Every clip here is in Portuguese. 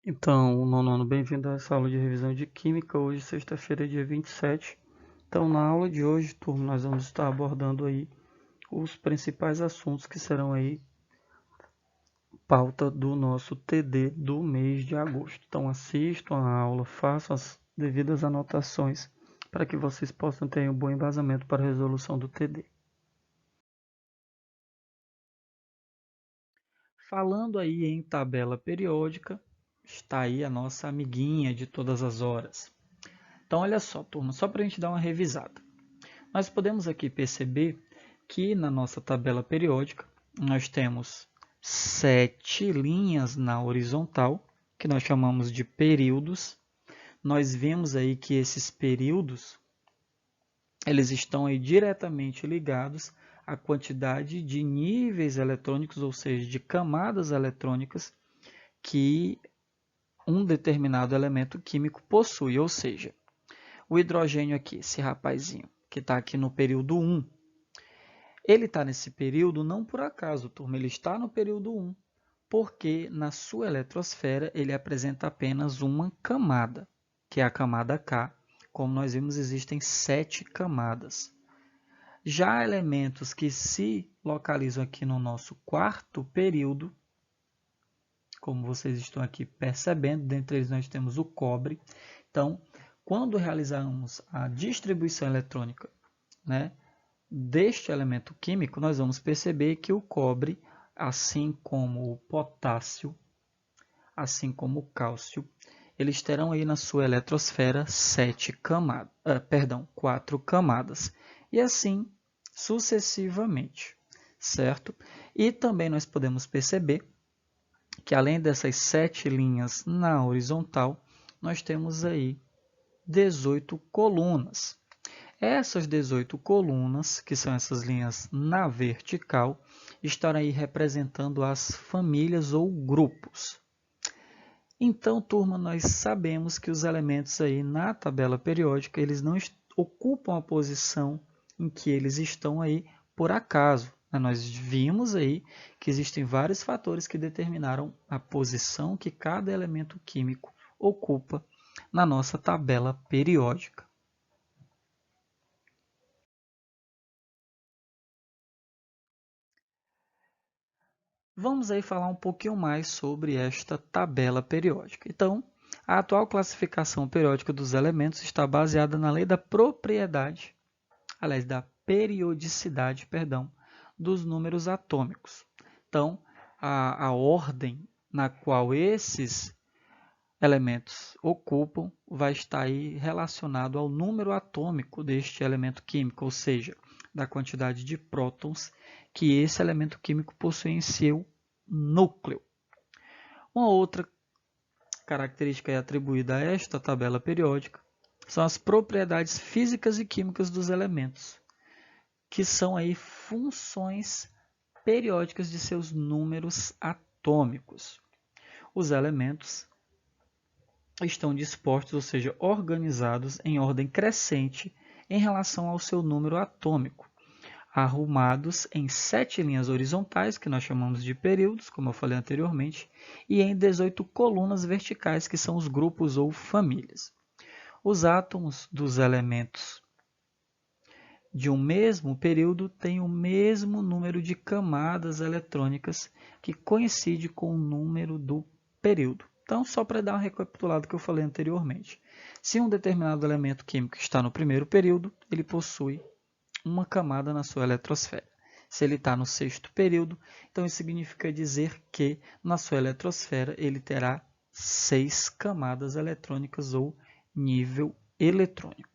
Então, nono, bem-vindo a essa aula de revisão de Química, hoje sexta-feira, dia 27. Então, na aula de hoje, turma, nós vamos estar abordando aí os principais assuntos que serão aí pauta do nosso TD do mês de agosto. Então, assistam a aula, façam as devidas anotações para que vocês possam ter um bom embasamento para a resolução do TD. Falando aí em tabela periódica, está aí a nossa amiguinha de todas as horas. Então, olha só, turma, só para a gente dar uma revisada. Nós podemos aqui perceber que na nossa tabela periódica nós temos 7 linhas na horizontal, que nós chamamos de períodos. Nós vemos aí que esses períodos eles estão aí diretamente ligados à quantidade de níveis eletrônicos, ou seja, de camadas eletrônicas que um determinado elemento químico possui, ou seja, o hidrogênio aqui, esse rapazinho, que está aqui no período 1, ele está nesse período não por acaso, turma, ele está no período 1, porque na sua eletrosfera ele apresenta apenas uma camada, que é a camada K. Como nós vimos, existem 7 camadas. Já elementos que se localizam aqui no nosso quarto período, como vocês estão aqui percebendo, dentre eles nós temos o cobre. Então, quando realizarmos a distribuição eletrônica, né, deste elemento químico, nós vamos perceber que o cobre, assim como o potássio, assim como o cálcio, eles terão aí na sua eletrosfera 4 camadas. E assim sucessivamente, certo? E também nós podemos perceber que além dessas 7 linhas na horizontal, nós temos aí 18 colunas. Essas 18 colunas, que são essas linhas na vertical, estarão aí representando as famílias ou grupos. Então, turma, nós sabemos que os elementos aí na tabela periódica, eles não ocupam a posição em que eles estão aí por acaso. Nós vimos aí que existem vários fatores que determinaram a posição que cada elemento químico ocupa na nossa tabela periódica. Vamos aí falar um pouquinho mais sobre esta tabela periódica. Então, a atual classificação periódica dos elementos está baseada na lei da propriedade, aliás, da periodicidade, perdão, dos números atômicos. Então, a ordem na qual esses elementos ocupam vai estar aí relacionado ao número atômico deste elemento químico, ou seja, da quantidade de prótons que esse elemento químico possui em seu núcleo. Uma outra característica atribuída a esta tabela periódica são as propriedades físicas e químicas dos elementos, que são aí funções periódicas de seus números atômicos. Os elementos estão dispostos, ou seja, organizados em ordem crescente em relação ao seu número atômico, arrumados em 7 linhas horizontais, que nós chamamos de períodos, como eu falei anteriormente, e em 18 colunas verticais, que são os grupos ou famílias. Os átomos dos elementos de um mesmo período têm o mesmo número de camadas eletrônicas, que coincide com o número do período. Então, só para dar uma recapitulada que eu falei anteriormente. Se um determinado elemento químico está no primeiro período, ele possui uma camada na sua eletrosfera. Se ele está no sexto período, então isso significa dizer que na sua eletrosfera ele terá 6 camadas eletrônicas ou nível eletrônico.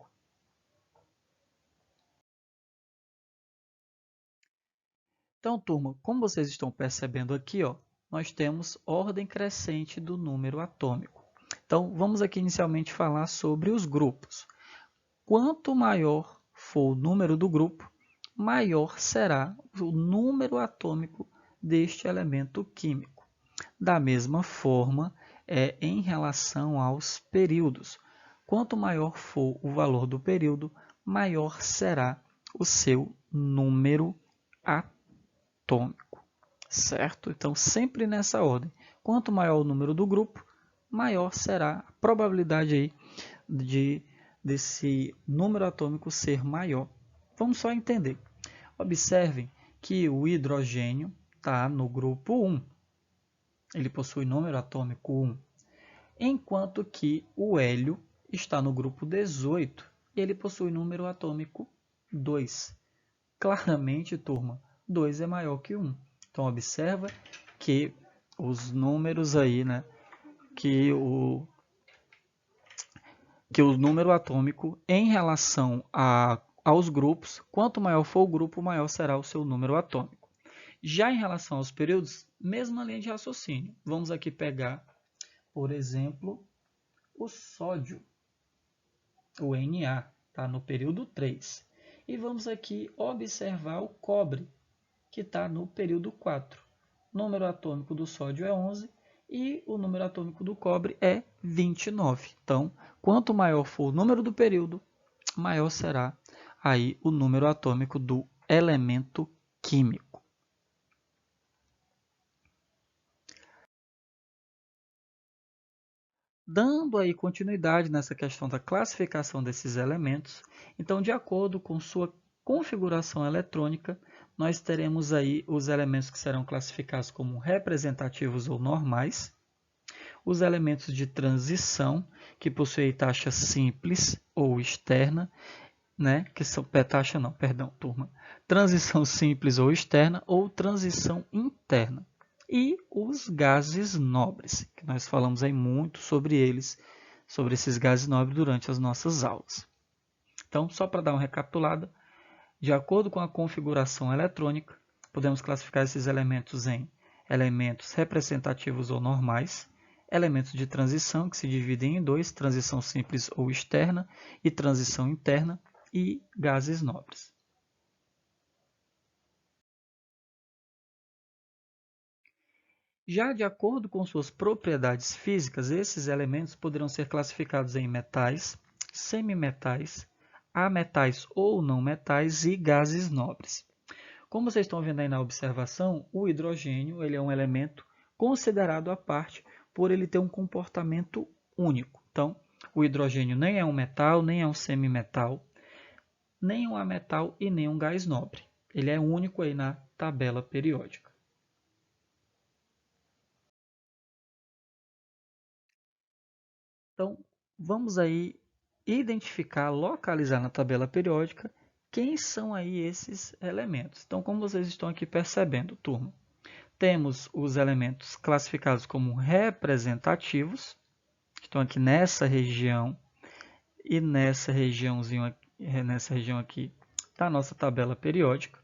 Então, turma, como vocês estão percebendo aqui, ó, nós temos ordem crescente do número atômico. Então, vamos aqui inicialmente falar sobre os grupos. Quanto maior for o número do grupo, maior será o número atômico deste elemento químico. Da mesma forma, em relação aos períodos. Quanto maior for o valor do período, maior será o seu número atômico, certo? Então, sempre nessa ordem. Quanto maior o número do grupo, maior será a probabilidade aí desse número atômico ser maior. Vamos só entender. Observem que o hidrogênio está no grupo 1. Ele possui número atômico 1. Enquanto que o hélio está no grupo 18. Ele possui número atômico 2. Claramente, turma, 2 é maior que 1. Então, observa que os números aí, né, que o número atômico em relação aos grupos, quanto maior for o grupo, maior será o seu número atômico. Já em relação aos períodos, mesma linha de raciocínio. Vamos aqui pegar, por exemplo, o sódio, o Na, está no período 3. E vamos aqui observar o cobre, que está no período 4. O número atômico do sódio é 11 e o número atômico do cobre é 29. Então, quanto maior for o número do período, maior será aí o número atômico do elemento químico. Dando aí continuidade nessa questão da classificação desses elementos, então, de acordo com sua configuração eletrônica, nós teremos aí os elementos que serão classificados como representativos ou normais, os elementos de transição, que possuem taxa simples ou externa, né, que são taxa não, perdão, turma, transição simples ou externa ou transição interna. E os gases nobres, que nós falamos aí muito sobre eles, sobre esses gases nobres durante as nossas aulas. Então, só para dar uma recapitulada, de acordo com a configuração eletrônica, podemos classificar esses elementos em elementos representativos ou normais, elementos de transição, que se dividem em dois, transição simples ou externa e transição interna, e gases nobres. Já de acordo com suas propriedades físicas, esses elementos poderão ser classificados em metais, semimetais, ametais ou não metais e gases nobres. Como vocês estão vendo aí na observação, o hidrogênio ele é um elemento considerado à parte por ele ter um comportamento único. Então, o hidrogênio nem é um metal, nem é um semimetal, nem um ametal e nem um gás nobre. Ele é único aí na tabela periódica. Então, vamos aí identificar, localizar na tabela periódica quem são aí esses elementos. Então, como vocês estão aqui percebendo, turma, temos os elementos classificados como representativos, que estão aqui nessa região e nessa região aqui da nossa tabela periódica.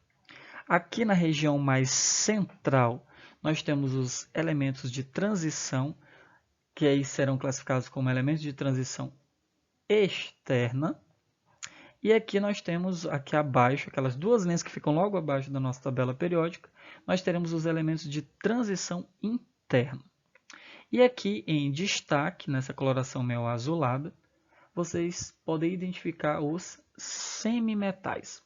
Aqui na região mais central, nós temos os elementos de transição, que aí serão classificados como elementos de transição externa. E aqui nós temos, aqui abaixo, aquelas duas linhas que ficam logo abaixo da nossa tabela periódica, nós teremos os elementos de transição interna. E aqui em destaque, nessa coloração meio azulada, vocês podem identificar os semimetais.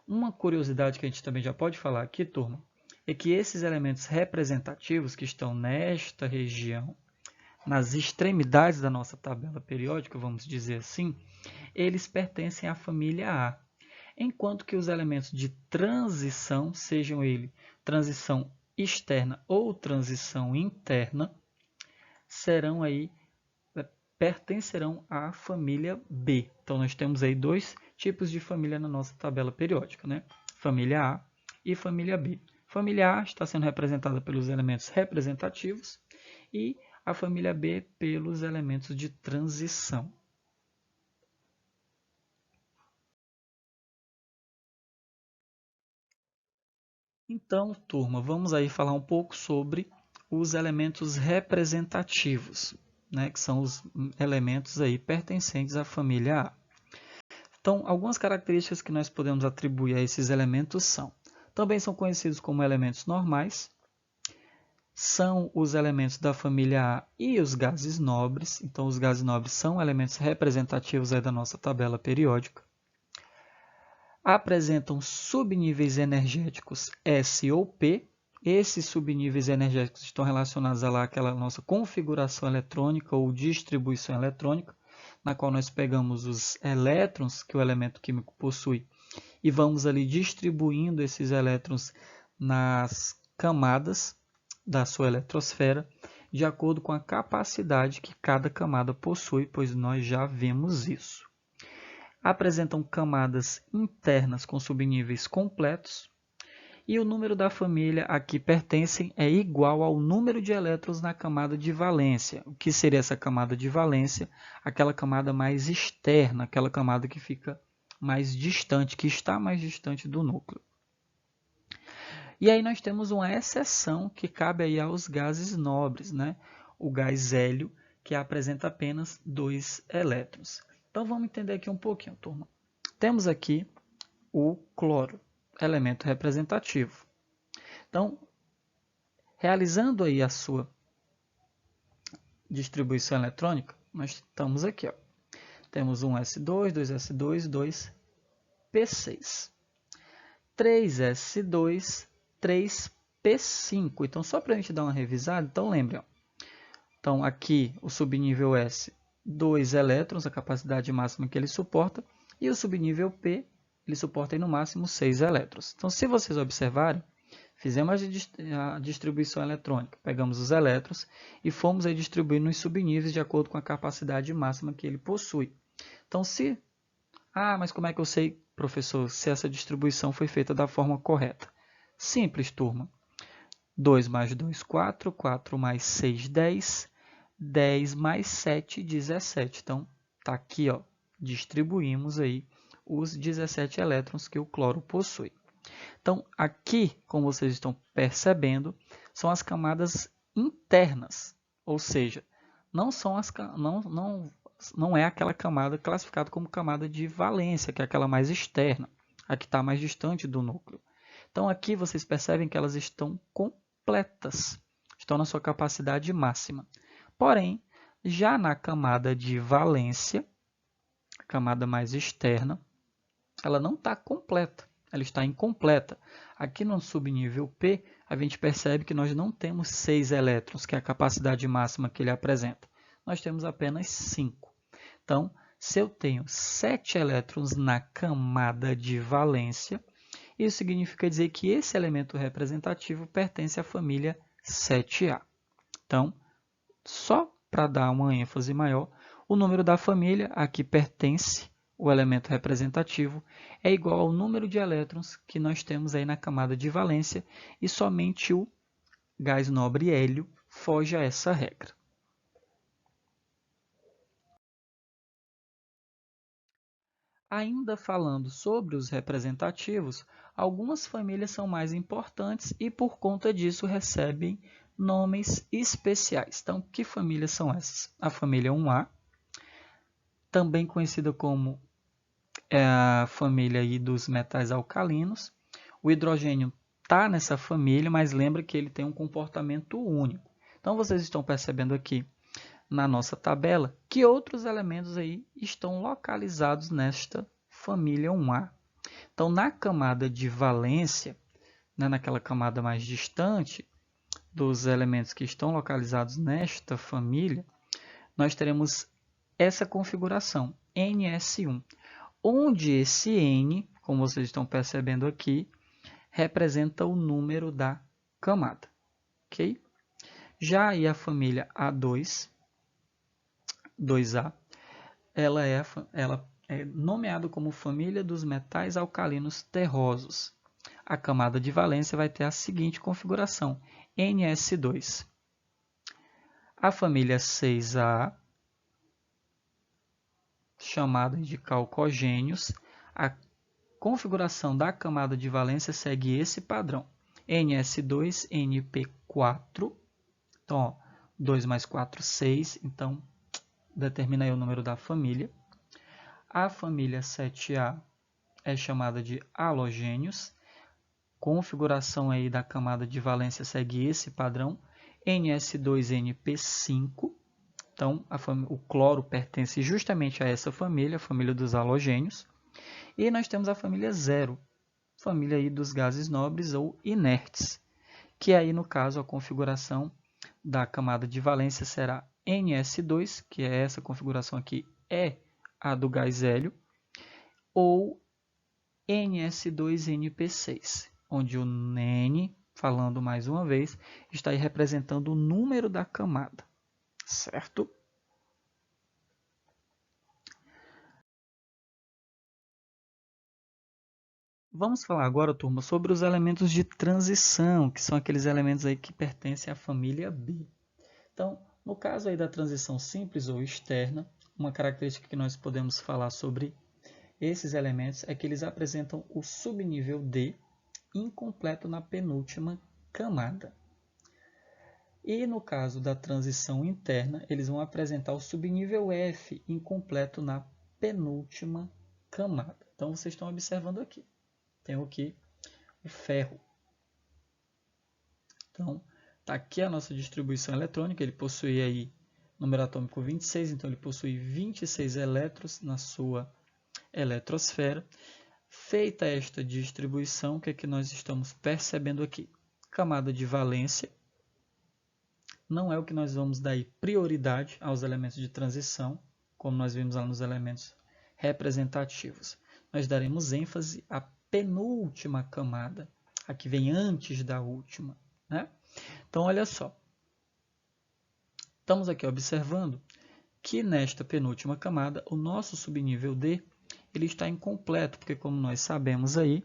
Uma curiosidade que a gente também já pode falar aqui, turma, é que esses elementos representativos que estão nesta região, nas extremidades da nossa tabela periódica, vamos dizer assim, eles pertencem à família A, enquanto que os elementos de transição, sejam eles transição externa ou transição interna, pertencerão à família B. Então, nós temos aí dois tipos de família na nossa tabela periódica, né? Família A e família B. Família A está sendo representada pelos elementos representativos e a família B pelos elementos de transição. Então, turma, vamos aí falar um pouco sobre os elementos representativos, né, que são os elementos aí pertencentes à família A. Então, algumas características que nós podemos atribuir a esses elementos também são conhecidos como elementos normais, são os elementos da família A e os gases nobres. Então, os gases nobres são elementos representativos aí da nossa tabela periódica. Apresentam subníveis energéticos S ou P. Esses subníveis energéticos estão relacionados àquela nossa configuração eletrônica ou distribuição eletrônica, na qual nós pegamos os elétrons que o elemento químico possui e vamos ali distribuindo esses elétrons nas camadas da sua eletrosfera, de acordo com a capacidade que cada camada possui, pois nós já vimos isso. Apresentam camadas internas com subníveis completos, e o número da família a que pertencem é igual ao número de elétrons na camada de valência. O que seria essa camada de valência? Aquela camada mais externa, aquela camada que fica mais distante, que está mais distante do núcleo. E aí nós temos uma exceção que cabe aí aos gases nobres, né? O gás hélio, que apresenta apenas 2 elétrons. Então vamos entender aqui um pouquinho, turma. Temos aqui o cloro, elemento representativo. Então, realizando aí a sua distribuição eletrônica, nós estamos aqui, ó. Temos um S2, 2S2, 2P6. 3S2, 3P5. Então, só para a gente dar uma revisada, então lembre, ó. Então, aqui o subnível S, 2 elétrons, a capacidade máxima que ele suporta, e o subnível P, ele suporta aí no máximo 6 elétrons. Então, se vocês observarem, fizemos a distribuição eletrônica, pegamos os elétrons e fomos aí distribuindo nos subníveis de acordo com a capacidade máxima que ele possui. Então, mas como é que eu sei, professor, se essa distribuição foi feita da forma correta? Simples, turma. 2 mais 2, 4, 4 mais 6, 10, 10 mais 7, 17. Então, está aqui, ó, distribuímos aí os 17 elétrons que o cloro possui. Então, aqui, como vocês estão percebendo, são as camadas internas, ou seja, não é aquela camada classificada como camada de valência, que é aquela mais externa, a que está mais distante do núcleo. Então, aqui vocês percebem que elas estão completas, estão na sua capacidade máxima. Porém, já na camada de valência, a camada mais externa, ela não está completa, ela está incompleta. Aqui no subnível P, a gente percebe que nós não temos 6 elétrons, que é a capacidade máxima que ele apresenta. Nós temos apenas 5. Então, se eu tenho 7 elétrons na camada de valência, isso significa dizer que esse elemento representativo pertence à família 7A. Então, só para dar uma ênfase maior, o número da família a que pertence o elemento representativo é igual ao número de elétrons que nós temos aí na camada de valência e somente o gás nobre hélio foge a essa regra. Ainda falando sobre os representativos, algumas famílias são mais importantes e por conta disso recebem nomes especiais. Então, que famílias são essas? A família 1A, também conhecida como a família aí dos metais alcalinos. O hidrogênio está nessa família, mas lembra que ele tem um comportamento único. Então, vocês estão percebendo aqui na nossa tabela que outros elementos aí estão localizados nesta família 1A. Então, na camada de valência, né, naquela camada mais distante dos elementos que estão localizados nesta família, nós teremos essa configuração, NS1, onde esse N, como vocês estão percebendo aqui, representa o número da camada. Okay? Já aí a família A2, 2A, ela é nomeada como família dos metais alcalinos terrosos. A camada de valência vai ter a seguinte configuração, NS2. A família 6A, chamada de calcogênios, a configuração da camada de valência segue esse padrão, NS2, NP4, então, ó, 2 mais 4, 6, então, determina aí o número da família. A família 7A é chamada de halogênios, configuração aí da camada de valência segue esse padrão, NS2NP5, então o cloro pertence justamente a essa família, a família dos halogênios, e nós temos a família 0, família aí dos gases nobres ou inertes, que aí no caso a configuração da camada de valência será NS2, que é essa configuração aqui, é a do gás hélio, ou NS2NP6, onde o N, falando mais uma vez, está aí representando o número da camada, certo? Vamos falar agora, turma, sobre os elementos de transição, que são aqueles elementos aí que pertencem à família B. Então, no caso aí da transição simples ou externa, uma característica que nós podemos falar sobre esses elementos é que eles apresentam o subnível D incompleto na penúltima camada. E no caso da transição interna, eles vão apresentar o subnível F incompleto na penúltima camada. Então, vocês estão observando aqui. Tem aqui o ferro. Então, está aqui a nossa distribuição eletrônica. Ele possui aí número atômico 26, então ele possui 26 elétrons na sua eletrosfera. Feita esta distribuição, o que é que nós estamos percebendo aqui? Camada de valência. Não é o que nós vamos dar prioridade aos elementos de transição, como nós vimos lá nos elementos representativos. Nós daremos ênfase à penúltima camada, a que vem antes da última, né? Então, olha só. Estamos aqui observando que nesta penúltima camada, o nosso subnível D ele está incompleto, porque como nós sabemos aí,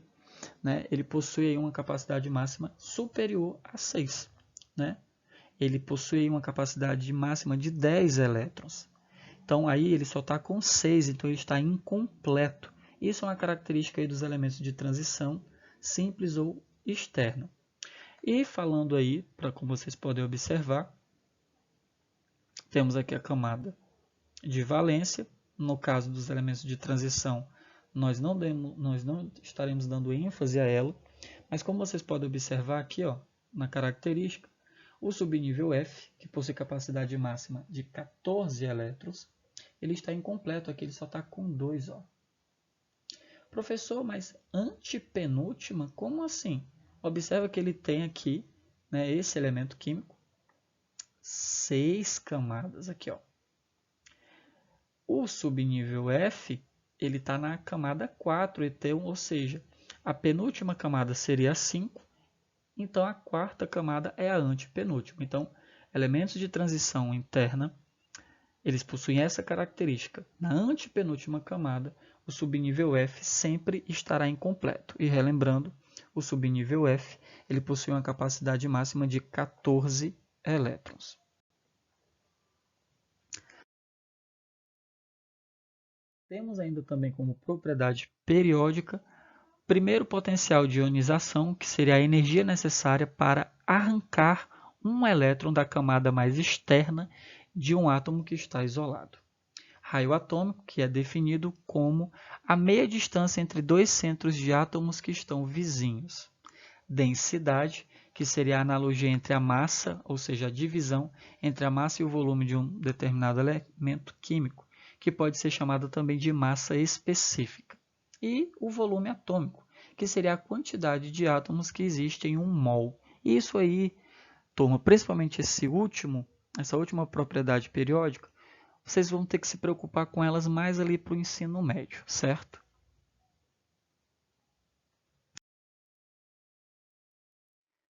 né, ele possui aí uma capacidade máxima superior a 6. Né? Ele possui uma capacidade máxima de 10 elétrons. Então, aí ele só está com 6, então ele está incompleto. Isso é uma característica aí dos elementos de transição, simples ou externa. E falando aí, como vocês podem observar, temos aqui a camada de valência. No caso dos elementos de transição, nós não estaremos dando ênfase a ela, mas como vocês podem observar aqui, ó, na característica, o subnível F, que possui capacidade máxima de 14 elétrons, ele está incompleto, aqui ele só está com 2. Ó. Professor, mas antepenúltima? Como assim? Observa que ele tem aqui, né, esse elemento químico, 6 camadas aqui. Ó. O subnível F ele está na camada 4, então, ou seja, a penúltima camada seria a 5, então a quarta camada é a antepenúltima. Então, elementos de transição interna, eles possuem essa característica. Na antepenúltima camada, o subnível F sempre estará incompleto. E relembrando, o subnível F ele possui uma capacidade máxima de 14 elétrons. Temos ainda também como propriedade periódica, primeiro potencial de ionização, que seria a energia necessária para arrancar um elétron da camada mais externa de um átomo que está isolado. Raio atômico, que é definido como a meia distância entre dois centros de átomos que estão vizinhos. Densidade, que seria a analogia entre a massa, ou seja, a divisão entre a massa e o volume de um determinado elemento químico, que pode ser chamada também de massa específica. E o volume atômico, que seria a quantidade de átomos que existem em um mol. E isso aí, turma, principalmente essa última propriedade periódica, vocês vão ter que se preocupar com elas mais ali para o ensino médio, certo?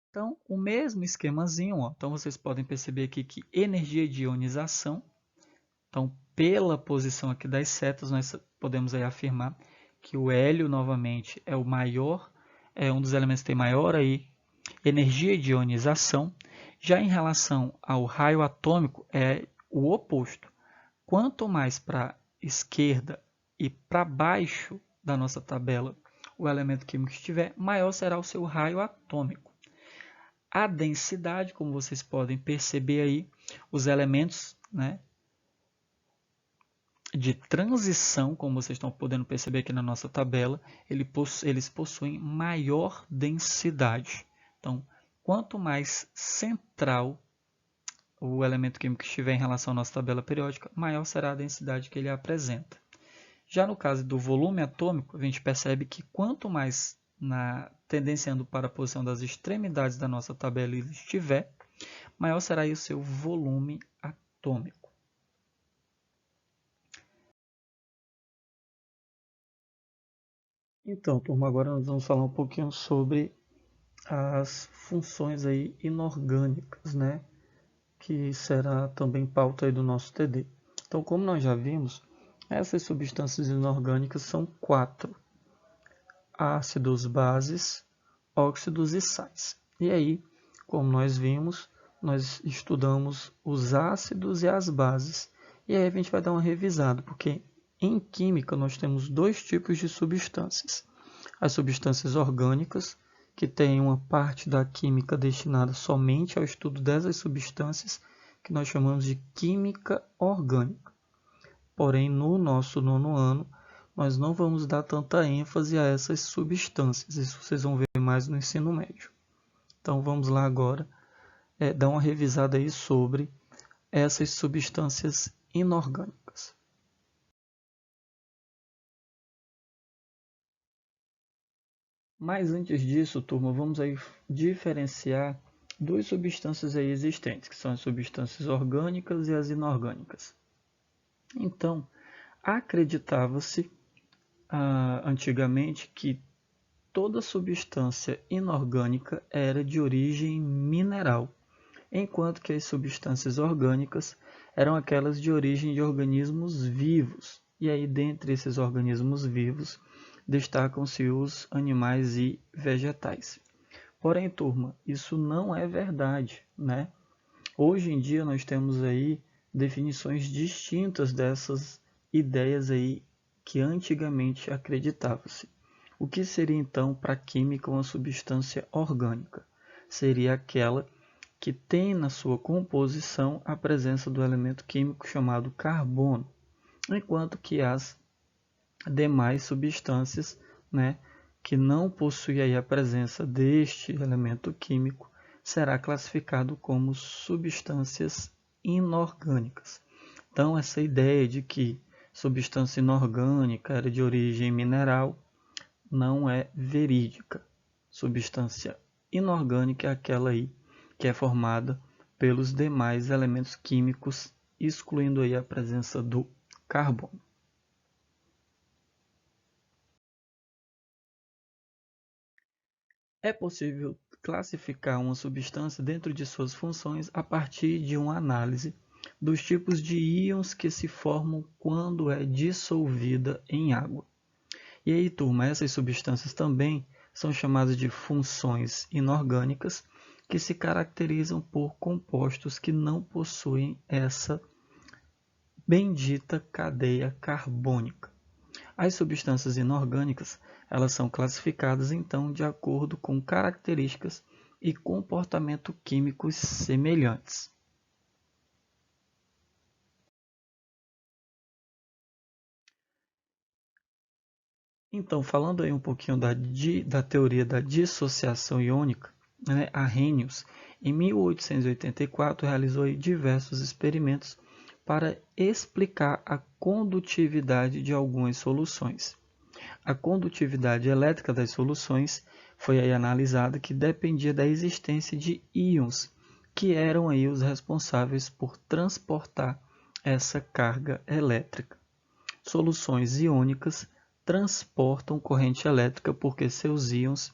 Então, o mesmo esquemazinho, ó. Então vocês podem perceber aqui que energia de ionização, então pela posição aqui das setas, nós podemos aí afirmar que o hélio, novamente, é o maior, é um dos elementos que tem maior aí, energia de ionização. Já em relação ao raio atômico, é o oposto. Quanto mais para a esquerda e para baixo da nossa tabela o elemento químico estiver, maior será o seu raio atômico. A densidade, como vocês podem perceber aí, os elementos, né, de transição, como vocês estão podendo perceber aqui na nossa tabela, eles possuem maior densidade. Então, quanto mais central o elemento químico estiver em relação à nossa tabela periódica, maior será a densidade que ele apresenta. Já no caso do volume atômico, a gente percebe que quanto mais tendenciando para a posição das extremidades da nossa tabela ele estiver, maior será aí o seu volume atômico. Então, turma, agora nós vamos falar um pouquinho sobre as funções aí inorgânicas, né? Que será também pauta aí do nosso TD. Então, como nós já vimos, essas substâncias inorgânicas são 4: ácidos, bases, óxidos e sais. E aí, como nós vimos, nós estudamos os ácidos e as bases. E aí a gente vai dar uma revisada, porque em química nós temos 2 tipos de substâncias. As substâncias orgânicas, que têm uma parte da química destinada somente ao estudo dessas substâncias, que nós chamamos de química orgânica. Porém, no nosso 9º ano, nós não vamos dar tanta ênfase a essas substâncias. Isso vocês vão ver mais no ensino médio. Então, vamos lá agora dar uma revisada aí sobre essas substâncias inorgânicas. Mas antes disso, turma, vamos aí diferenciar 2 substâncias aí existentes, que são as substâncias orgânicas e as inorgânicas. Então, acreditava-se antigamente que toda substância inorgânica era de origem mineral, enquanto que as substâncias orgânicas eram aquelas de origem de organismos vivos. E aí, dentre esses organismos vivos, destacam-se os animais e vegetais. Porém, turma, isso não é verdade, né? Hoje em dia nós temos aí definições distintas dessas ideias aí que antigamente acreditava-se. O que seria então para a química uma substância orgânica? Seria aquela que tem na sua composição a presença do elemento químico chamado carbono, enquanto que as demais substâncias, né, que não possuem aí a presença deste elemento químico, será classificado como substâncias inorgânicas. Então, essa ideia de que substância inorgânica era de origem mineral não é verídica. Substância inorgânica é aquela aí que é formada pelos demais elementos químicos, excluindo aí a presença do carbono. É possível classificar uma substância dentro de suas funções a partir de uma análise dos tipos de íons que se formam quando é dissolvida em água. E aí, turma, essas substâncias também são chamadas de funções inorgânicas, que se caracterizam por compostos que não possuem essa bendita cadeia carbônica. As substâncias inorgânicas, elas são classificadas então de acordo com características e comportamento químicos semelhantes. Então, falando aí um pouquinho da teoria da dissociação iônica, né, Arrhenius, em 1884, realizou aí diversos experimentos para explicar a condutividade de algumas soluções. A condutividade elétrica das soluções foi aí analisada, que dependia da existência de íons, que eram aí os responsáveis por transportar essa carga elétrica. Soluções iônicas transportam corrente elétrica porque seus íons,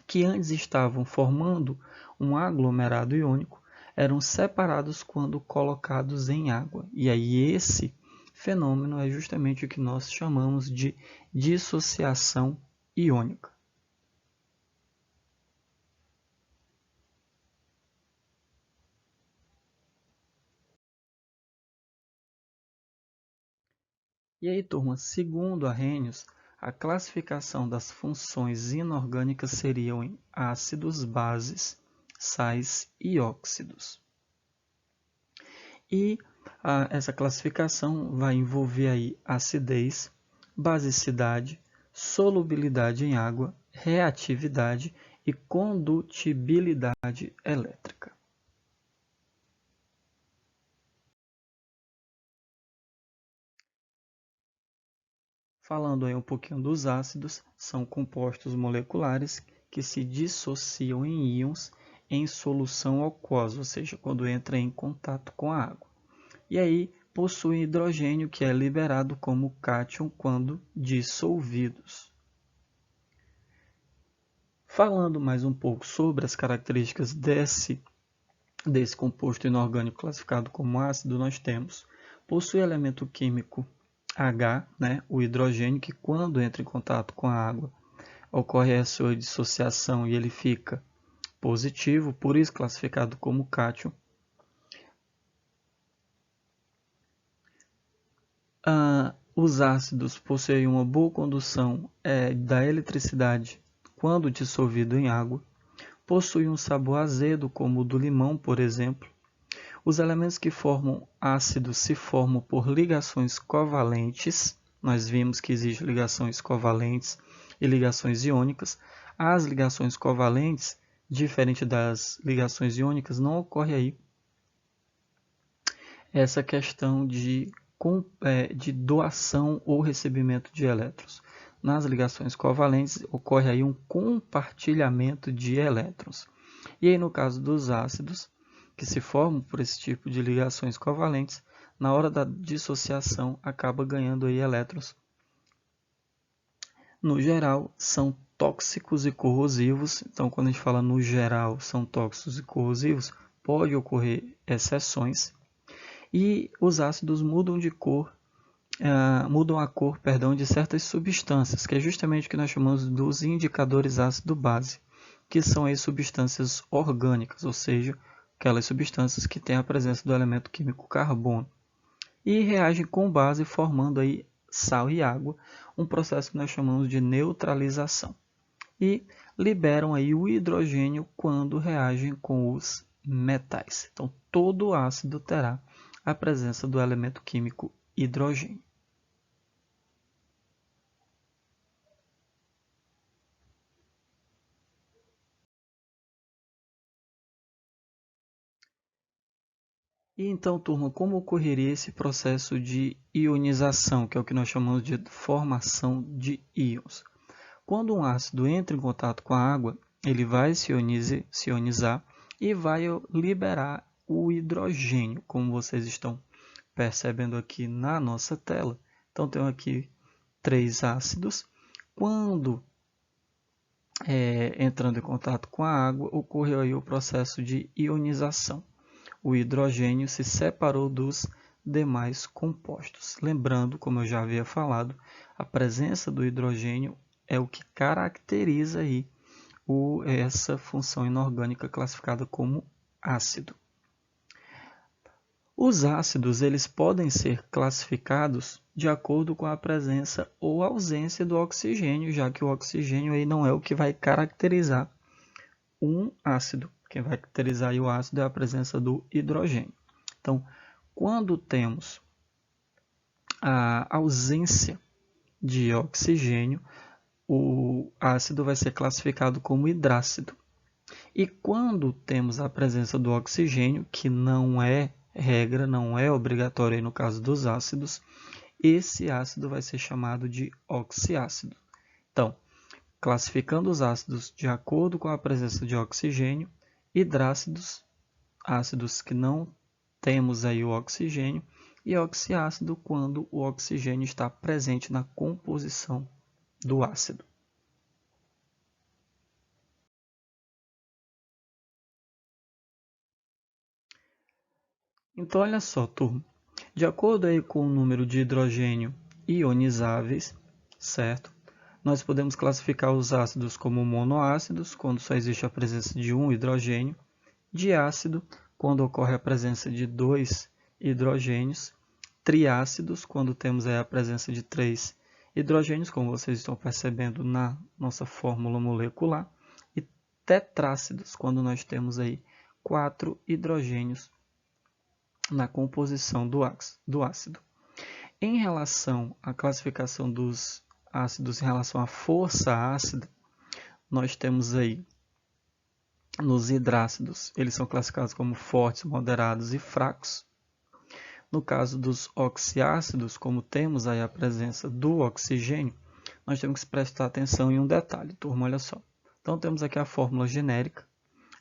que antes estavam formando um aglomerado iônico, eram separados quando colocados em água. E aí esse fenômeno é justamente o que nós chamamos de dissociação iônica. E aí, turma, segundo Arrhenius, a classificação das funções inorgânicas seriam em ácidos, bases, sais e óxidos. E essa classificação vai envolver aí acidez, basicidade, solubilidade em água, reatividade e condutibilidade elétrica. Falando aí um pouquinho dos ácidos, são compostos moleculares que se dissociam em íons em solução aquosa, ou seja, quando entra em contato com a água. E aí possuem hidrogênio que é liberado como cátion quando dissolvidos. Falando mais um pouco sobre as características desse composto inorgânico classificado como ácido, nós temos: possui elemento químico H, o hidrogênio, que quando entra em contato com a água, ocorre a sua dissociação e ele fica positivo, por isso classificado como cátion. Os ácidos possuem uma boa condução da eletricidade quando dissolvido em água, possuem um sabor azedo, como o do limão, por exemplo. Os elementos que formam ácidos se formam por ligações covalentes. Nós vimos que existem ligações covalentes e ligações iônicas. As ligações covalentes, diferente das ligações iônicas, não ocorre aí essa questão de doação ou recebimento de elétrons. Nas ligações covalentes, ocorre aí um compartilhamento de elétrons. E aí, no caso dos ácidos, que se formam por esse tipo de ligações covalentes, na hora da dissociação, acaba ganhando aí elétrons. No geral, são tóxicos e corrosivos. Então, quando a gente fala no geral, são tóxicos e corrosivos, pode ocorrer exceções. E os ácidos mudam a cor de certas substâncias, que é justamente o que nós chamamos dos indicadores ácido-base, que são as substâncias orgânicas, ou seja, aquelas substâncias que têm a presença do elemento químico carbono, e reagem com base formando aí sal e água, um processo que nós chamamos de neutralização, e liberam aí o hidrogênio quando reagem com os metais. Então, todo ácido terá a presença do elemento químico hidrogênio. E então, turma, como ocorreria esse processo de ionização, que é o que nós chamamos de formação de íons? Quando um ácido entra em contato com a água, ele vai se ionizar e vai liberar o hidrogênio, como vocês estão percebendo aqui na nossa tela. Então, tenho aqui 3 ácidos. Quando entrando em contato com a água, ocorreu aí o processo de ionização. O hidrogênio se separou dos demais compostos. Lembrando, como eu já havia falado, a presença do hidrogênio é o que caracteriza aí essa função inorgânica classificada como ácido. Os ácidos eles podem ser classificados de acordo com a presença ou ausência do oxigênio, já que o oxigênio aí não é o que vai caracterizar um ácido. Quem vai caracterizar o ácido é a presença do hidrogênio. Então, quando temos a ausência de oxigênio, o ácido vai ser classificado como hidrácido. E quando temos a presença do oxigênio, que não é regra, não é obrigatória no caso dos ácidos, esse ácido vai ser chamado de oxiácido. Então, classificando os ácidos de acordo com a presença de oxigênio, hidrácidos, ácidos que não temos aí o oxigênio, e oxiácido quando o oxigênio está presente na composição do ácido. Então, olha só, turma. De acordo aí com o número de hidrogênio ionizáveis, certo? Nós podemos classificar os ácidos como monoácidos, quando só existe a presença de um hidrogênio, diácido, quando ocorre a presença de 2 hidrogênios, triácidos, quando temos aí a presença de 3 hidrogênios, como vocês estão percebendo na nossa fórmula molecular, e tetrácidos, quando nós temos aí 4 hidrogênios na composição do ácido. Em relação à classificação dos ácidos em relação à força ácida, nós temos aí nos hidrácidos, eles são classificados como fortes, moderados e fracos. No caso dos oxiácidos, como temos aí a presença do oxigênio, nós temos que prestar atenção em um detalhe, turma, olha só. Então, temos aqui a fórmula genérica,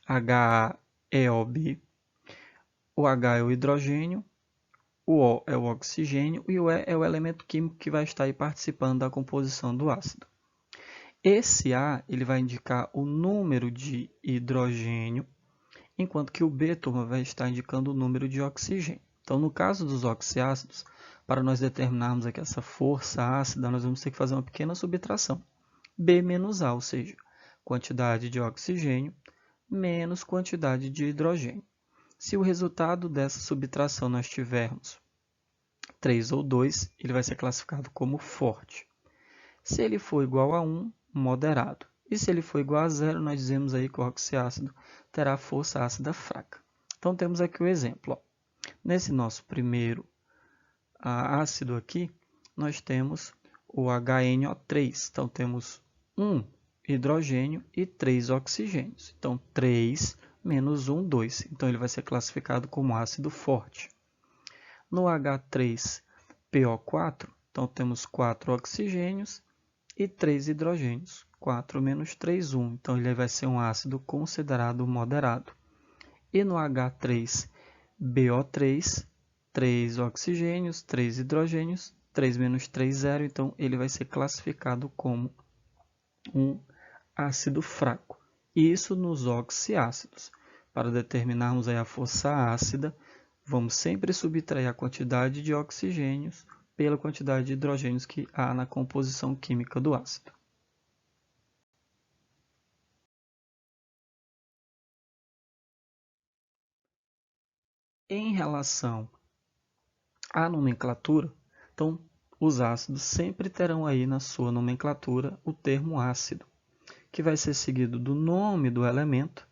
HAEOB, o H é o hidrogênio, o O é o oxigênio e o E é o elemento químico que vai estar aí participando da composição do ácido. Esse A ele vai indicar o número de hidrogênio, enquanto que o B, turma, vai estar indicando o número de oxigênio. Então, no caso dos oxiácidos, para nós determinarmos aqui essa força ácida, nós vamos ter que fazer uma pequena subtração. B menos A, ou seja, quantidade de oxigênio menos quantidade de hidrogênio. Se o resultado dessa subtração nós tivermos 3 ou 2, ele vai ser classificado como forte. Se ele for igual a 1, moderado. E se ele for igual a 0, nós dizemos aí que o oxiácido terá força ácida fraca. Então, temos aqui o exemplo. Ó. Nesse nosso primeiro ácido aqui, nós temos o HNO3. Então, temos 1 hidrogênio e 3 oxigênios. Então, 3 menos 1, 2. Então, ele vai ser classificado como ácido forte. No H3PO4, então, temos 4 oxigênios e 3 hidrogênios. 4 menos 3, 1. Então, ele vai ser um ácido considerado moderado. E no H3BO3, 3 oxigênios, 3 hidrogênios, 3 menos 3, 0. Então, ele vai ser classificado como um ácido fraco. Isso nos oxiácidos. Para determinarmos aí a força ácida, vamos sempre subtrair a quantidade de oxigênios pela quantidade de hidrogênios que há na composição química do ácido. Em relação à nomenclatura, então, os ácidos sempre terão aí na sua nomenclatura o termo ácido, que vai ser seguido do nome do elemento,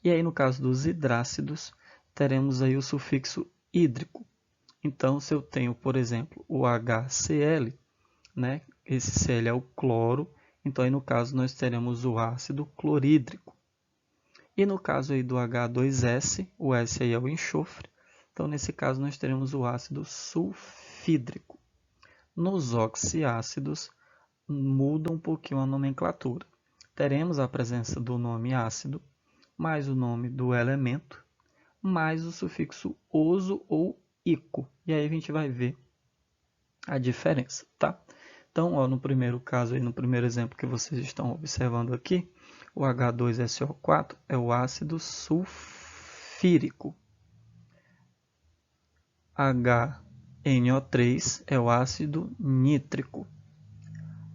e aí no caso dos hidrácidos, teremos aí o sufixo hídrico. Então, se eu tenho, por exemplo, o HCl, né, esse Cl é o cloro, então aí no caso nós teremos o ácido clorídrico. E no caso aí do H2S, o S aí é o enxofre, então nesse caso nós teremos o ácido sulfídrico. Nos oxiácidos, muda um pouquinho a nomenclatura. Teremos a presença do nome ácido, mais o nome do elemento, mais o sufixo oso ou ico. E aí a gente vai ver a diferença, tá? Então, ó, no primeiro caso, aí, no primeiro exemplo que vocês estão observando aqui, o H2SO4 é o ácido sulfírico. HNO3 é o ácido nítrico.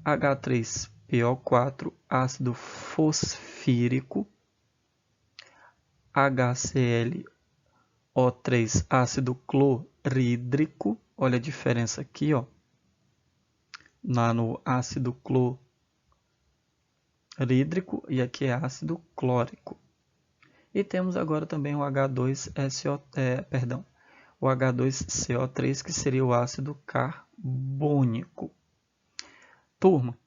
H3PO4, ácido fosfírico. HClO3, ácido clorídrico. Olha a diferença aqui, ó. No ácido clorídrico e aqui é ácido clórico. E temos agora também o o H2CO3, que seria o ácido carbônico. Turma,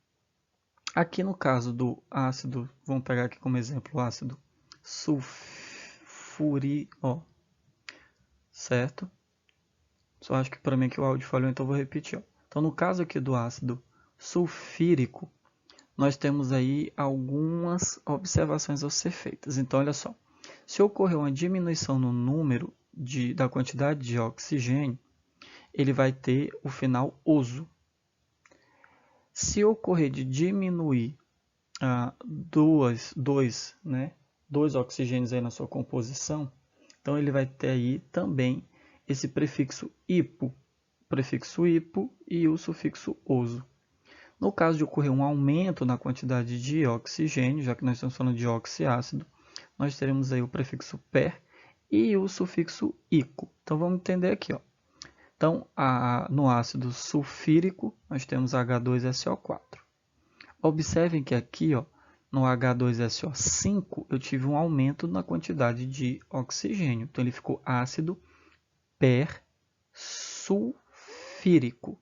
aqui no caso do ácido, vamos pegar aqui como exemplo o ácido sulfúrico, certo? Só acho que para mim que o áudio falhou, então vou repetir. Ó. Então, no caso aqui do ácido sulfírico, nós temos aí algumas observações a ser feitas. Então, olha só. Se ocorrer uma diminuição no número da quantidade de oxigênio, ele vai ter o final oso. Se ocorrer de diminuir dois oxigênios aí na sua composição, então ele vai ter aí também esse prefixo hipo e o sufixo oso. No caso de ocorrer um aumento na quantidade de oxigênio, já que nós estamos falando de oxiácido, nós teremos aí o prefixo per e o sufixo ico. Então, vamos entender aqui. Ó. Então, no ácido sulfírico, nós temos H2SO4. Observem que aqui, ó, no H2SO5, eu tive um aumento na quantidade de oxigênio. Então, ele ficou ácido persulfírico.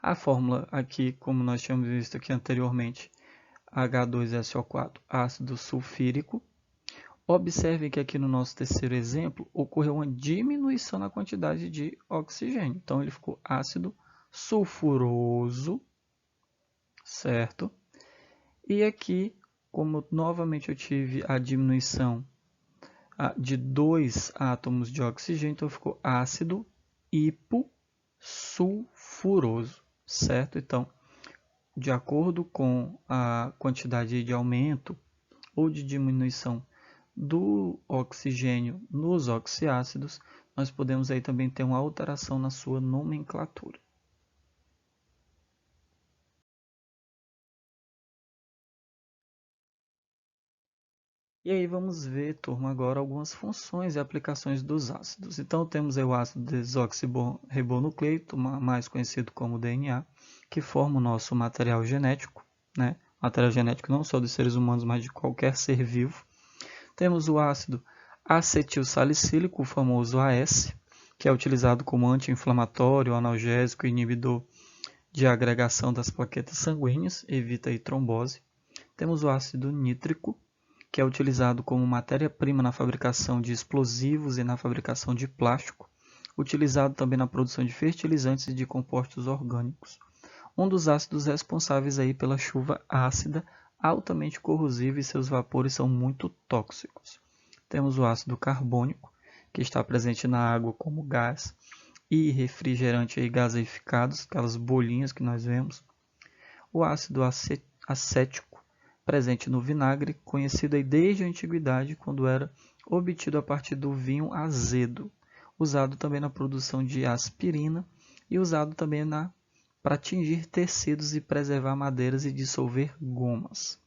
A fórmula aqui, como nós tínhamos visto aqui anteriormente, H2SO4, ácido sulfírico. Observem que aqui no nosso terceiro exemplo ocorreu uma diminuição na quantidade de oxigênio. Então, ele ficou ácido sulfuroso, certo? E aqui, como novamente eu tive a diminuição de 2 átomos de oxigênio, então ficou ácido hipossulfuroso, certo? Então, de acordo com a quantidade de aumento ou de diminuição do oxigênio nos oxiácidos, nós podemos aí também ter uma alteração na sua nomenclatura. E aí vamos ver, turma, agora algumas funções e aplicações dos ácidos. Então temos aí o ácido desoxirribonucleico, mais conhecido como DNA, que forma o nosso material genético, né? Material genético não só dos seres humanos, mas de qualquer ser vivo. Temos o ácido acetilsalicílico, o famoso AS, que é utilizado como anti-inflamatório, analgésico e inibidor de agregação das plaquetas sanguíneas, evita aí trombose. Temos o ácido nítrico, que é utilizado como matéria-prima na fabricação de explosivos e na fabricação de plástico, utilizado também na produção de fertilizantes e de compostos orgânicos. Um dos ácidos responsáveis aí pela chuva ácida, altamente corrosiva e seus vapores são muito tóxicos. Temos o ácido carbônico, que está presente na água como gás e refrigerante aí gaseificados, aquelas bolinhas que nós vemos. O ácido acético, presente no vinagre, conhecido aí desde a antiguidade, quando era obtido a partir do vinho azedo, usado também na produção de aspirina e usado também para tingir tecidos e preservar madeiras e dissolver gomas.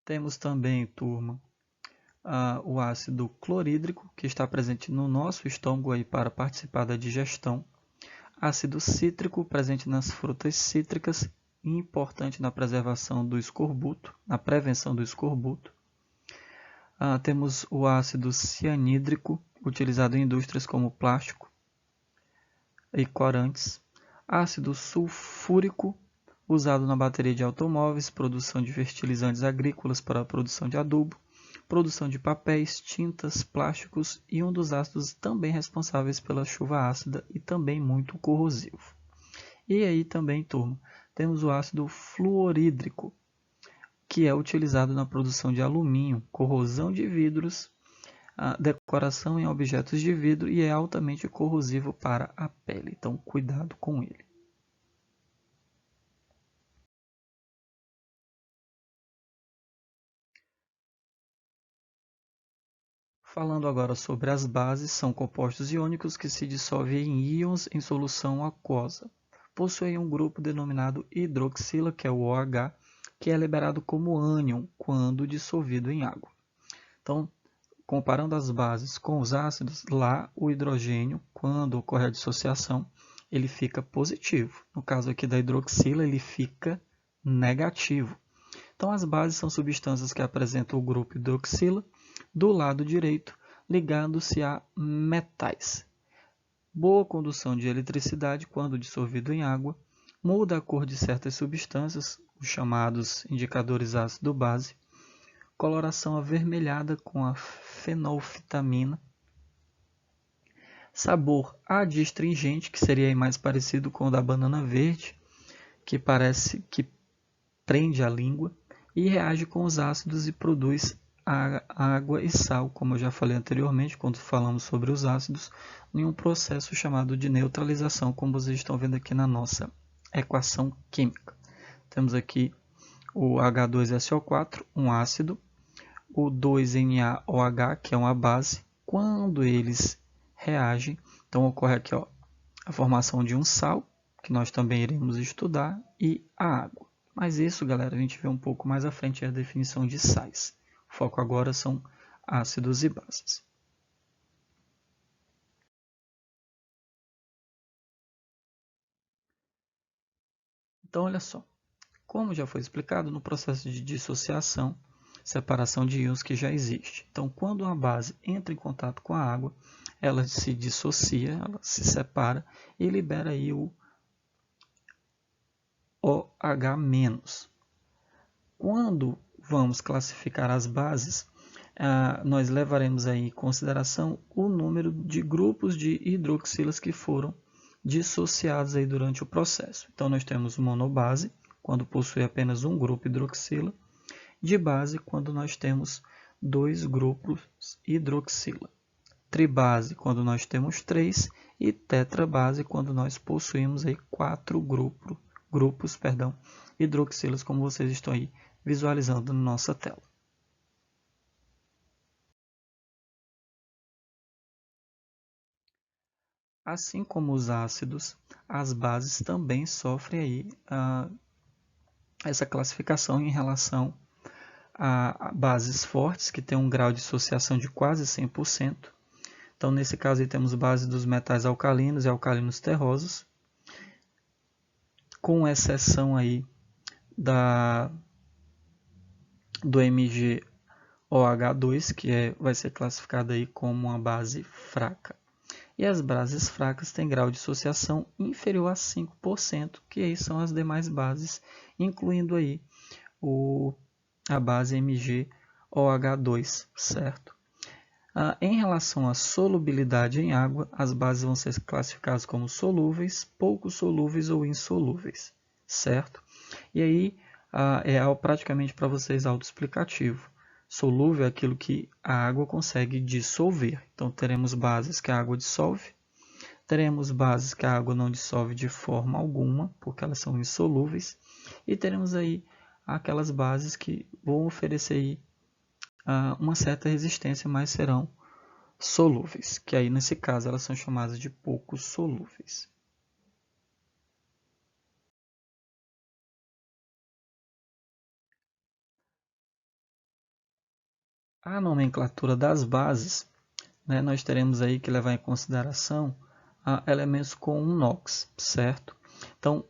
Temos também, turma, o ácido clorídrico, que está presente no nosso estômago aí para participar da digestão. Ácido cítrico, presente nas frutas cítricas, importante na preservação do escorbuto, na prevenção do escorbuto. Temos o ácido cianídrico, utilizado em indústrias como plástico e corantes. Ácido sulfúrico, usado na bateria de automóveis, produção de fertilizantes agrícolas para a produção de adubo, produção de papéis, tintas, plásticos e um dos ácidos também responsáveis pela chuva ácida e também muito corrosivo. E aí também, turma, temos o ácido fluorídrico, que é utilizado na produção de alumínio, corrosão de vidros, decoração em objetos de vidro e é altamente corrosivo para a pele. Então, cuidado com ele. Falando agora sobre as bases, são compostos iônicos que se dissolvem em íons em solução aquosa. Possuem um grupo denominado hidroxila, que é o OH, que é liberado como ânion quando dissolvido em água. Então, comparando as bases com os ácidos, lá o hidrogênio, quando ocorre a dissociação, ele fica positivo. No caso aqui da hidroxila, ele fica negativo. Então, as bases são substâncias que apresentam o grupo hidroxila do lado direito, ligando-se a metais. Boa condução de eletricidade quando dissolvido em água, muda a cor de certas substâncias, os chamados indicadores ácido-base, coloração avermelhada com a fenolfitamina, sabor adstringente, que seria mais parecido com o da banana verde, que parece que prende a língua, e reage com os ácidos e produz água e sal, como eu já falei anteriormente, quando falamos sobre os ácidos, em um processo chamado de neutralização, como vocês estão vendo aqui na nossa equação química. Temos aqui o H2SO4, um ácido, o 2NaOH, que é uma base. Quando eles reagem, então ocorre aqui a formação de um sal, que nós também iremos estudar, e a água. Mas isso, galera, a gente vê um pouco mais à frente a definição de sais. O foco agora são ácidos e bases. Então, olha só. Como já foi explicado, no processo de dissociação, separação de íons que já existe. Então, quando uma base entra em contato com a água, ela se dissocia, ela se separa e libera aí OH-. Quando vamos classificar as bases, nós levaremos aí em consideração o número de grupos de hidroxilas que foram dissociados aí durante o processo. Então, nós temos monobase, quando possui apenas um grupo hidroxila, dibase, quando nós temos 2 grupos hidroxila, tribase, quando nós temos 3, e tetrabase, quando nós possuímos aí 4 grupos hidroxilas, como vocês estão aí visualizando na nossa tela. Assim como os ácidos, as bases também sofrem aí essa classificação em relação a bases fortes, que têm um grau de dissociação de quase 100%. Então, nesse caso, aí, temos bases dos metais alcalinos e alcalinos terrosos, com exceção aí do MgOH2, que vai ser classificado aí como uma base fraca. E as bases fracas têm grau de dissociação inferior a 5%, que aí são as demais bases, incluindo aí a base MgOH2, certo? Em relação à solubilidade em água, as bases vão ser classificadas como solúveis, pouco solúveis ou insolúveis, certo? E aí é praticamente para vocês autoexplicativo. Solúvel é aquilo que a água consegue dissolver. Então, teremos bases que a água dissolve, teremos bases que a água não dissolve de forma alguma, porque elas são insolúveis, e teremos aí aquelas bases que vão oferecer aí, uma certa resistência, mas serão solúveis, que aí nesse caso elas são chamadas de pouco solúveis. A nomenclatura das bases, né, nós teremos aí que levar em consideração elementos com um NOx, certo? Então,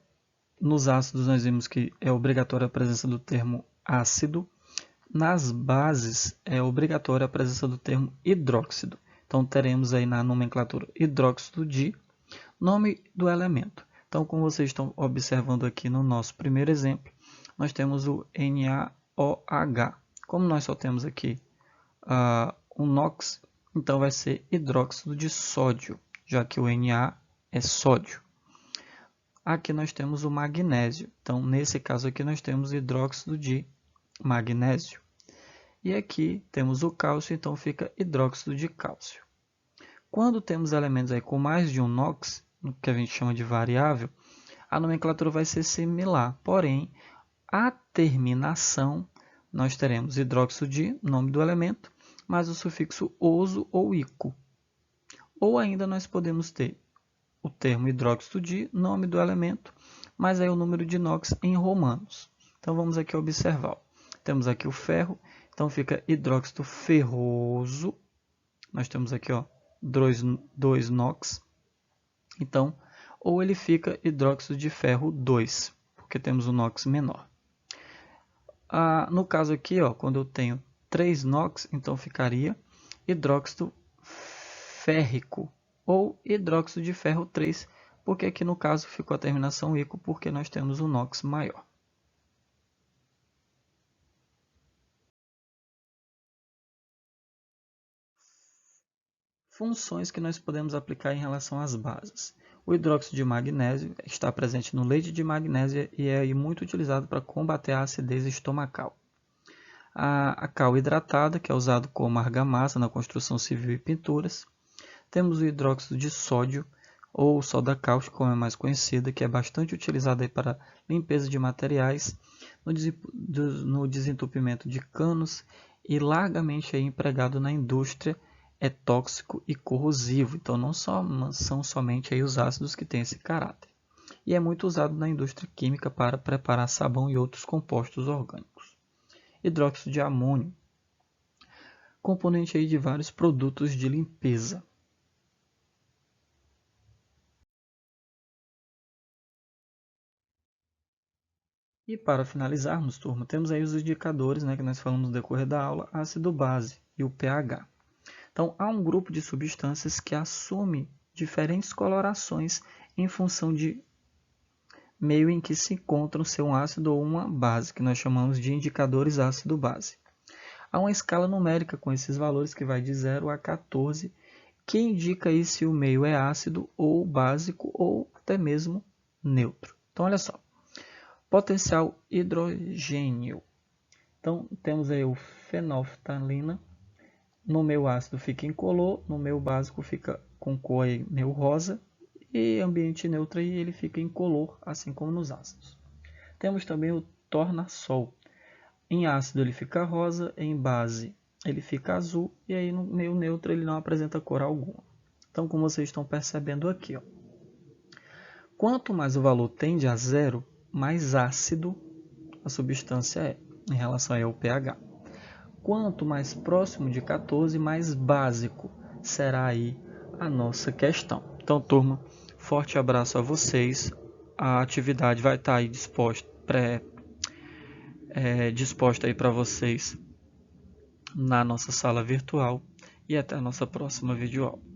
nos ácidos nós vimos que é obrigatória a presença do termo ácido. Nas bases é obrigatória a presença do termo hidróxido. Então, teremos aí na nomenclatura hidróxido de nome do elemento. Então, como vocês estão observando aqui no nosso primeiro exemplo, nós temos o NaOH. Como nós só temos aqui o NOx, então vai ser hidróxido de sódio, já que o Na é sódio. Aqui nós temos o magnésio. Então, nesse caso aqui, nós temos hidróxido de magnésio. E aqui temos o cálcio, então fica hidróxido de cálcio. Quando temos elementos aí com mais de um NOx, que a gente chama de variável, a nomenclatura vai ser similar. Porém, a terminação, nós teremos hidróxido de, nome do elemento, mais o sufixo oso ou ico. Ou ainda nós podemos ter o termo hidróxido de, nome do elemento, mas aí o número de NOx em romanos. Então vamos aqui observar. Temos aqui o ferro, então fica hidróxido ferroso. Nós temos aqui 2 NOx. Então, ou ele fica hidróxido de ferro 2, porque temos o NOx menor. No caso aqui, quando eu tenho 3 NOx, então ficaria hidróxido férrico ou hidróxido de ferro 3, porque aqui no caso ficou a terminação ico, porque nós temos o NOx maior. Funções que nós podemos aplicar em relação às bases. O hidróxido de magnésio está presente no leite de magnésia e é muito utilizado para combater a acidez estomacal. A cal hidratada, que é usado como argamassa na construção civil e pinturas. Temos o hidróxido de sódio, ou soda cáustica, como é mais conhecida, que é bastante utilizada para limpeza de materiais, no desentupimento de canos e largamente empregado na indústria. É tóxico e corrosivo, então não são somente aí os ácidos que têm esse caráter. E é muito usado na indústria química para preparar sabão e outros compostos orgânicos. Hidróxido de amônio, componente aí de vários produtos de limpeza. E para finalizarmos, turma, temos aí os indicadores, né, que nós falamos no decorrer da aula, ácido-base e o pH. Então, há um grupo de substâncias que assume diferentes colorações em função meio em que se encontra um ácido ou uma base, que nós chamamos de indicadores ácido-base. Há uma escala numérica com esses valores que vai de 0 a 14, que indica aí se o meio é ácido ou básico ou até mesmo neutro. Então, olha só. Potencial hidrogênio. Então, temos aí o fenolftalina. No meio ácido fica incolor, no meio básico fica com cor aí meio rosa e ambiente neutro aí ele fica incolor, assim como nos ácidos. Temos também o tornassol. Em ácido ele fica rosa, em base ele fica azul e aí no meio neutro ele não apresenta cor alguma. Então, como vocês estão percebendo aqui, ó, quanto mais o valor tende a zero, mais ácido a substância é em relação ao pH. Quanto mais próximo de 14, mais básico será aí a nossa questão. Então, turma, forte abraço a vocês. A atividade vai estar aí disposta aí para vocês na nossa sala virtual e até a nossa próxima videoaula.